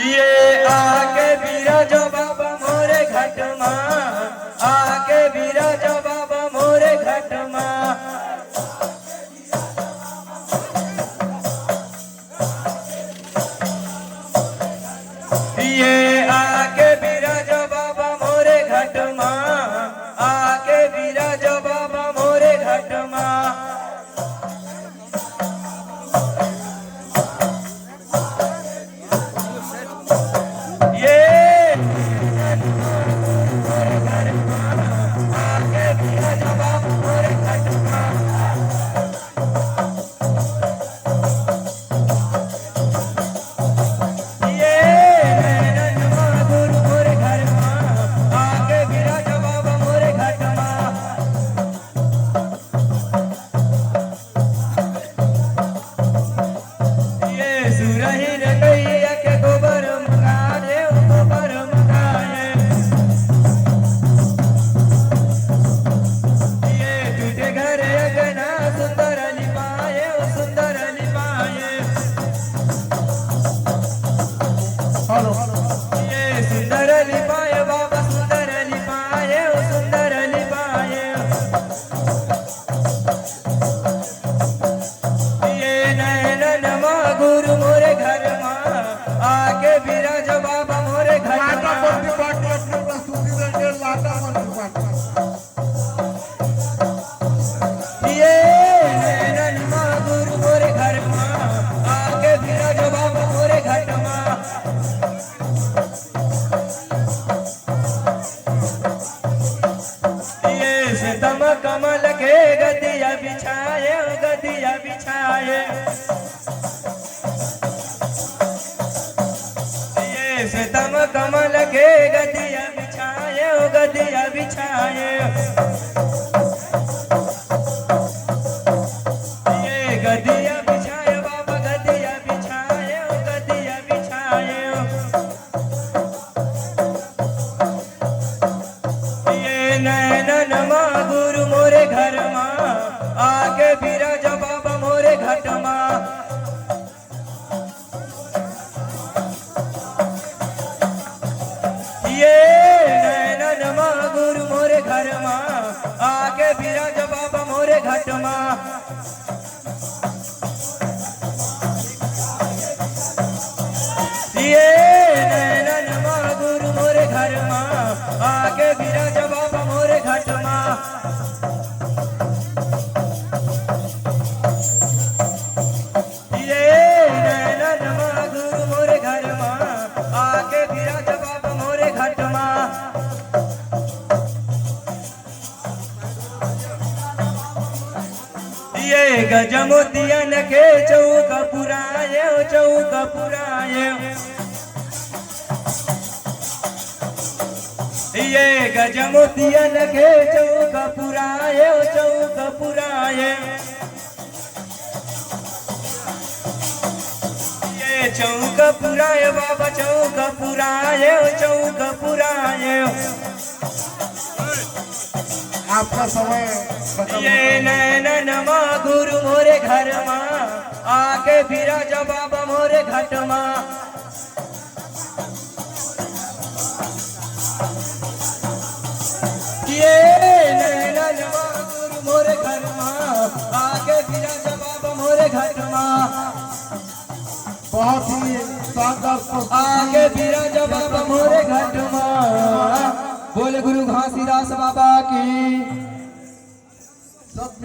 ये आके बिराज बाबा मोरे घटमा, आके बिराज बाबा मोरे घटमा। ये आके बिराज बाबा मोरे घटमा, आके बिराज बाबा मोरे घटमा। ये सुंदर लिपाए बाबा सुंदर लिपाए, सुंदर लिपाए। ये नैनन मा गुरु मोरे घर मा, आके बिराज बाबा मोरे घर मा। ये नैनन मा गुरु मोरे घर मा, आके बिराज बाबा मोरे घर मा। तम कमल के गदिया बिछाए, गदिया बिछाए। ये से तम कमल के गदिया बिछाए, गदिया बिछाए। ये गदिया बिछाए बाबा गदिया बिछाए, गदिया बिछाए। ये नैनन मा गुरु मोरे घर मा, आके बिराज बाबा मोरे घट मा। ये नैनन मा गुरु मोरे घर मा, आके बिराज बाबा मोरे घट मा। ये नैनन मा गुरु मोरे घर मा, आके बिराज बाबा मोरे घट मा। ये नैनन मा गुरु मोरे घर मा, आके बिराज बाबा मोरे घट मा। ये गजमोतियन के चौक पुराए, चौक पुराए। ये गजमोतियन के चौक पुराए, चौक पुराए। ये चौक पुराए बाबा चौक पुराए, चौक पुराए। आपका समय ये नैनन मा गुरु मोरे घर मा, आके बिराज बाबा मोरे घट मा। ये नैनन मा गुरु मोरे घर मा, आके बिराज बाबा मोरे घट मा। बहुत ही शानदार आके बिराज बाबा मोरे घट मा। बोले गुरु घासीदास बाबा की। सब